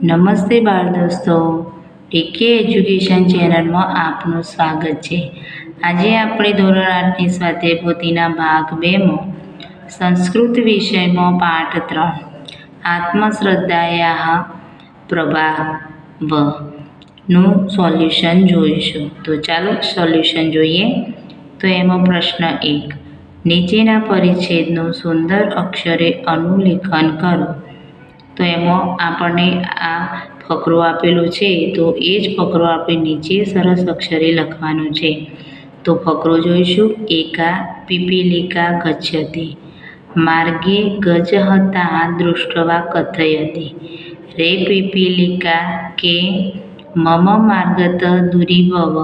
નમસ્તે બાળ દોસ્તો, ટીકે એજ્યુકેશન ચેનલમાં આપનું સ્વાગત છે। આજે આપણે ધોરણ 8ની સ્વાધ્યાય પોથીના ભાગ 2માં સંસ્કૃત વિષયમાં પાઠ 3 આત્મશ્રદ્ધાયાઃ પ્રભાવનું સોલ્યુશન જોઈશું। તો ચાલો સોલ્યુશન જોઈએ। તો એમાં પ્રશ્ન 1, નીચેના પરિચ્છેદનું સુંદર અક્ષરે અનુલેખન કરો। તો એમાં આપણને આ ફકરો આપેલો છે, તો એ જ ફકરો આપણે નીચે સરસ અક્ષરે લખવાનો છે। તો ફકરો જોઈશું। એકા પીપીલિકા ગચ્છતિ માર્ગે ગજહતા દૃષ્ટવા કથયતિ રે પીપીલિકા કે મમ માર્ગત દૂરીભવ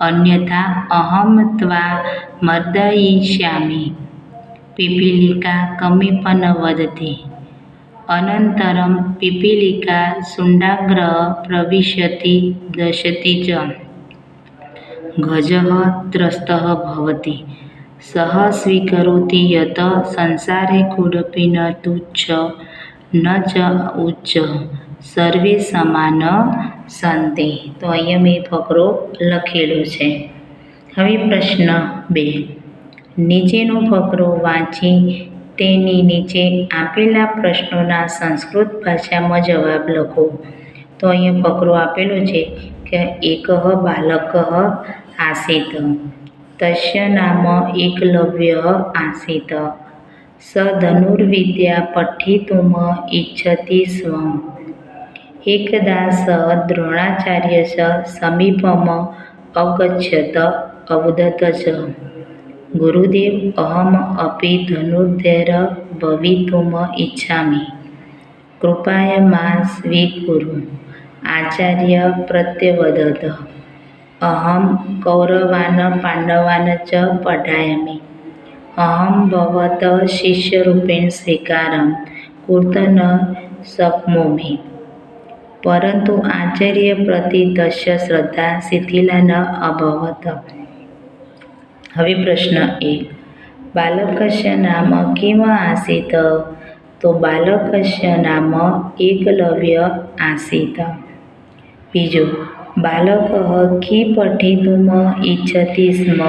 અન્યથા અહમ ત્વા મર્દયિષ્યામિ। પીપીલિકા કમિપન વદતિ અનંતરમ પીપીલિકા શુંડાગ્રહ પ્રવિશતિ દશતિ ચ ગજઃ ત્રસ્તઃ ભવતિ સઃ સ્વીકરોતિ યત સંસારે કોऽપી ન તુચ્છ ન ચ ઉચ્ચ સર્વે સમાન સંતિ। તો અહીંયા મેં ફકરો લખેલો છે। હવે પ્રશ્ન 2, નીચેનો ફકરો વાંચી તેની નીચે આપેલા પ્રશ્નોના સંસ્કૃત ભાષામાં જવાબ લખો। તો અહીંયા ફકરો આપેલો છે કે એકઃ બાલકઃ આસીત તસ્ય નામ એકલવ્યઃ આસીત સ ધનુર્વિદ્યા પઠિતુમ ઇચ્છતિ સ્મ। એકદા સ દ્રોણાચાર્યસ્ય સમીપમ અગચ્છત અવદત ચ ગુરુદેવ અહમ અપી ધનુર્ધર ભવિતુમ ઇચ્છામિ કૃપાય મા સ્વીકુરુ। આચાર્ય પ્રત્યવદત અહમ કૌરવાન પાંડવાન ચ પઠામ્યિ અહમ ભવત શિષ્યરૂપેણ સ્વીકારં કર્તું ન શક્નોમિ પરંતુ આચાર્ય પ્રતિ તસ્ય શ્રદ્ધા શિથિલા ન અભવત। હવે પ્રશ્ન 1, બાલકસ્ય નામ કિમ આસીત। તો બાલકસ્ય નામ એકલવ્ય આસીત। બીજું, બાલકઃ કિ પઠિતુમ ઇચ્છતિ સ્મ।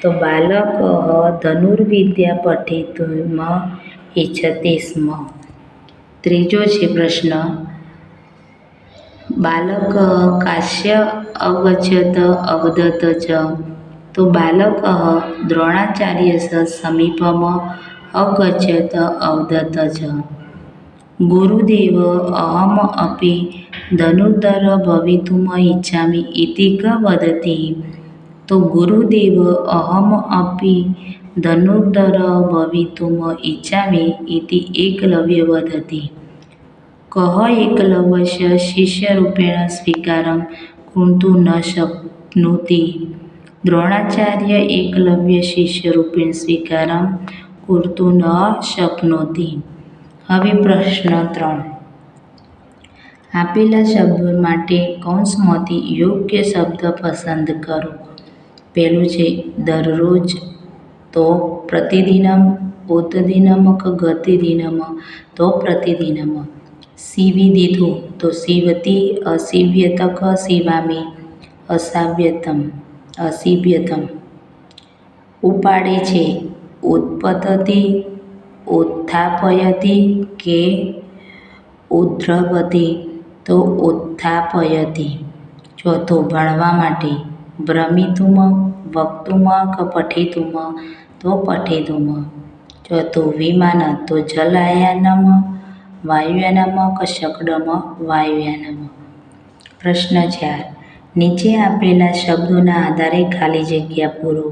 તો બાલકઃ ધનુર્વિદ્યા પઠિતુમ ઇચ્છતિ સ્મ। ત્રીજો છે પ્રશ્ન, બાલકઃ કાસ્ય અગચ્છત અવદત ચ। તો બાલકઃ દ્રોણાચાર્યસ્ય સમીપમ અગચ્છત અવદત ચ ગુરુદેવ અહમ અપી ધનુર્ધર ભવિતુમ ઇચ્છામિ ઇતિ ક વદતિ। તો ગુરુદેવ અહમ અપી ધનુર્ધર ભવિતુમ ઇચ્છામિ ઇતિ એકલવ્ય વદતિ। કઃ એકલવ્યસ્ય શિષ્યરૂપેણ સ્વીકારં કર્તું ન શક્નોતિ। દ્રોણાચાર્ય એકલવ્ય શિષ્યરૂપેણ સ્વીકારં કર્તું ન શક્નોતિ। હવે પ્રશ્ન 3, આપેલા શબ્દો માટે કૌંસમાંથી યોગ્ય શબ્દ પસંદ કરો। પહેલું છે દરરોજ, તો પ્રતિદિનમ, ઉતદિનમ કે ગતિદિનમ તો પ્રતિદિનમ। સીવી દીધું તો સીવતી, અસીવ્યત કે સીવામિ અસીવ્યતમ। ઉપાડે છે ઉત્પતતિ, ઉત્થાપયતિ કે ઉદ્ધ્રવતિ તો ઉત્થાપયતિ। ચોથું, ભણવા માટે ભ્રમિતુમ, વક્તુમ કે પઠિતુમ તો પઠિતુમ। ચોથું, વિમાન તો જલયાનમ, વાયુયાનમ કે શકડમ વાયુયાનમ। પ્રશ્ન 4, નીચે આપેલા શબ્દોના આધારે ખાલી જગ્યા પૂરો।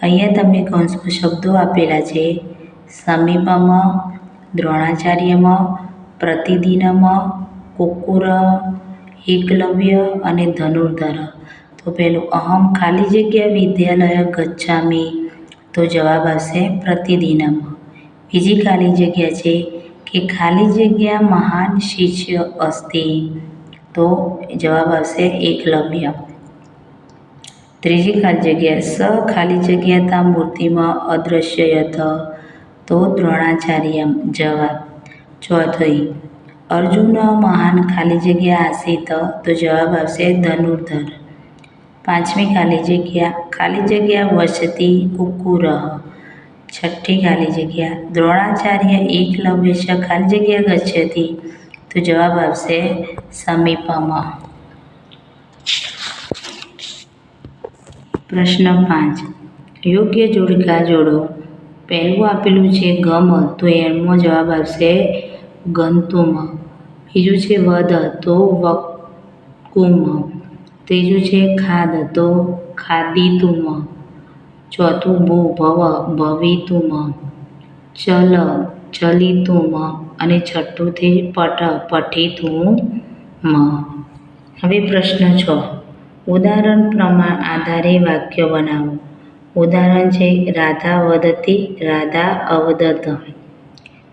અહીંયા તમને કૌંસમાં શબ્દો આપેલા છે સમીપમ, દ્રોણાચાર્યમ, પ્રતિદિનમ, કુકુર, એકલવ્ય અને ધનુર્ધર। તો પહેલું અહમ ખાલી જગ્યા વિદ્યાલય ગચ્છામિ તો જવાબ આવશે પ્રતિદિનમ। બીજી ખાલી જગ્યા છે કે ખાલી જગ્યા મહાન શિષ્ય અસ્તિ તો જવાબ આવશે એકલવ્ય। ત્રીજી ખાલી જગ્યા સ ખાલી જગ્યા તા મૂર્તિમાં અદ્રશ્યયત તો દ્રોણાચાર્ય જવાબ। ચોથી, અર્જુન મહાન ખાલી જગ્યા આસિત, તો જવાબ આવશે ધનુર્ધર. 5મી ખાલી જગ્યા વસતી કુકુરઃ. 6ઠ્ઠી ખાલી જગ્યા દ્રોણાચાર્ય એકલવ્ય ખાલી જગ્યા ગચ્છતિ, તો જવાબ આવશે સમીપમ. પ્રશ્ન 5. યોગ્ય જોડકા જોડો. પહેલું આપેલું છે ગમ, તો એનો જવાબ આવશે ગંતુમ. બીજું છે વદ, તો વક્કુમ. ત્રીજું છે ખાદ, તો ખાદિતુમ. ચોથું ભવ, ભવિતુમ. ચલ, ચલિતુમ. અને છઠ્ઠું છે પઠ, પઠિતુમ. હવે પ્રશ્ન 6. ઉદાહરણ પ્રમાણ આધારે વાક્ય બનાવો. ઉદાહરણ છે રાધા વદતી, રાધા અવદત.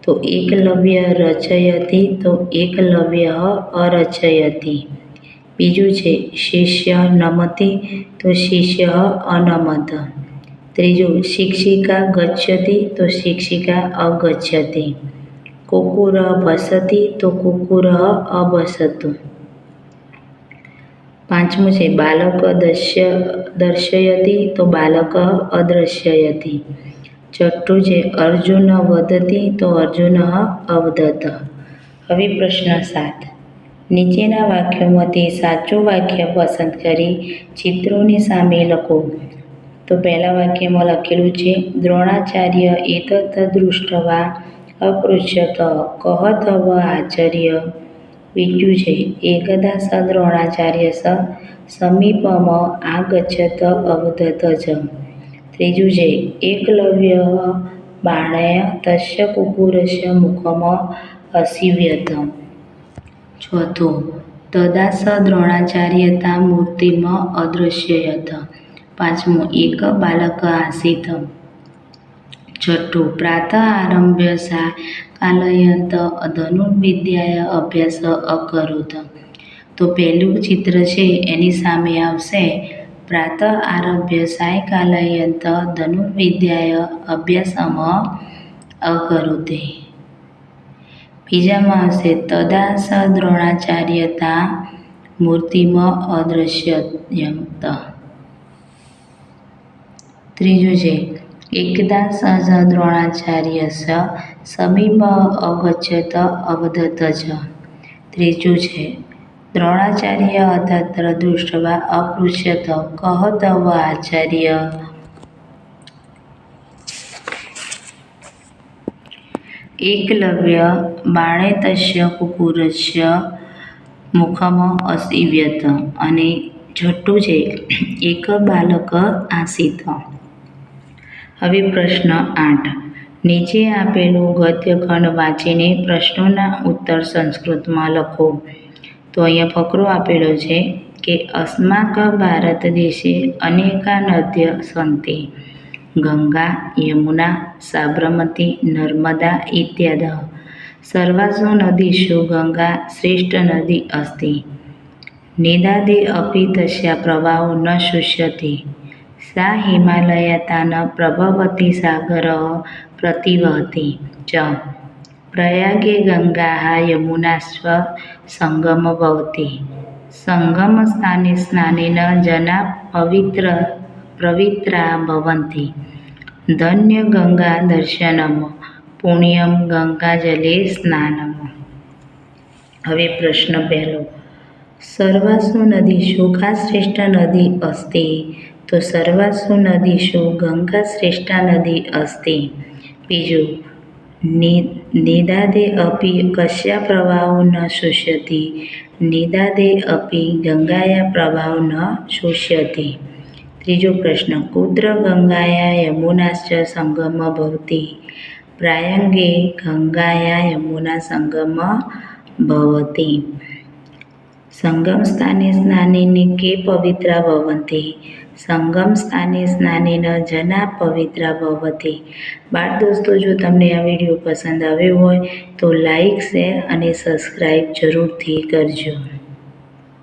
તો એકલવ્ય રચયતિ, તો એકલવ્ય અરચયતિ. બીજું છે શિષ્ય નમતિ, તો શિષ્ય અનમત. ત્રીજું શિક્ષિકા ગચ્છતિ, તો શિક્ષિકા અગચ્છતિ. કુકુર ભસતિ, તો કુકુર અભસતુ. પાંચમું છે બાલક દર્શયતિ, તો બાલક અદ્રશ્યતિ. છઠ્ઠું છે અર્જુન વદતિ, તો અર્જુન અવદત. હવે પ્રશ્ન 7. નીચેના વાક્યોમાંથી સાચું વાક્ય પસંદ કરી ચિત્રોની સામે લખો. તો પહેલા વાક્યમાં લખેલું છે દ્રોણાચાર્ય એતત દૃષ્ટવા અપૃચ્છત કહ તવ આચાર્ય. બીજું છે એકદા સ દ્રોણાચાર્ય સમીપમ આગચ્છત અવદત જ. ત્રીજું છે એકલવ્ય બાણેય તસ્ય કુકુરસ્ય મુખમ અસીવ્યત. ચોથું તદા સ દ્રોણાચાર્યતા મૂર્તિમ અદૃશ્યત. પાંચમું એક બાલક આસીત. છઠ્ઠું પ્રાતઃ આરભ્ય સા કાલયંત ધનુર્વિદ્યાય અભ્યાસ અકરોત. તો પહેલું ચિત્ર છે એની સામે આવશે પ્રાતઃ આરભ્ય સાયકાલયંત ધનુર્વિદ્યાય અભ્યાસમ અકરોતે. બીજામાં આવશે તદા સ દ્રોણાચાર્યતા મૂર્તિમ અદૃશ્યત. ત્રીજું છે એકદા સ દ્રોણાચાર્ય સમીપ અગચ્છત અવદત જ. ત્રીજું છે દ્રોણાચાર્ય અતત્ર દૃષ્ટવા અપૃચ્છત કહ તવ આચાર્ય. એકલવ્ય બાણે તસ્ય કુકુરસ્ય મુખમ અસીવ્યત. અને છઠ્ઠું છે એક બાલક આસીત. હવે પ્રશ્ન 8. નીચે આપેલું ગદ્યખંડ વાંચીને પ્રશ્નોના ઉત્તર સંસ્કૃતમાં લખો. તો અહીંયા ફકરો આપેલો છે કે અસ્માક ભારત દેશે અનેકા નદ્ય સંતિ ગંગા, યમુના, સાબરમતી, નર્મદા ઇત્યાદિ. સર્વાસુ નદીષુ ગંગા શ્રેષ્ઠ નદી અસ્તિ. નિદાદે અપી તસ્યા પ્રવાહો ન શુષ્યતિ. સા હિમાલયતાન પ્રભવતી સાગરઃ પ્રતિવહતિ ચ. પ્રયાગે ગંગાઃ યમુનાસ્વ સંગમ ભવતિ. સંગમ સ્થાને સ્નાનેન જના પવિત્રા ભવન્તિ. ધન્ય ગંગા દર્શનમ પુણ્યમ ગંગાજલે સ્નાનમ. હવે પ્રશ્ન પહેલો. સર્વાસુ નદીષુ કા શ્રેષ્ઠ નદી અસ્તિ. તો સર્વાસુ નદીષુ ગંગા શ્રેષ્ઠા નદી અસ્તિ. બીજું નિદાદે અપી કસ્યા પ્રવાહો ન શુષ્યતિ. નિદાદે અપી ગંગાયા પ્રવાહો ન શુષ્યતિ. ત્રીજો પ્રશ્ન કુત્ર ગંગાયા યમુનાશ્ચ સંગમ ભવતિ. પ્રાયંગે ગંગાયા યમુના સંગમ ભવતિ. સંગમ સ્થાને સ્નાનેન કે પવિત્રા ભવન્તિ. સંગમ સ્થાને સ્નાનેન જના પવિત્રા ભવતિ. બાળ દોસ્તો, જો તમને આ વિડીયો પસંદ આવ્યો હોય તો લાઈક, શેર અને સબસ્ક્રાઈબ જરૂરથી કરજો.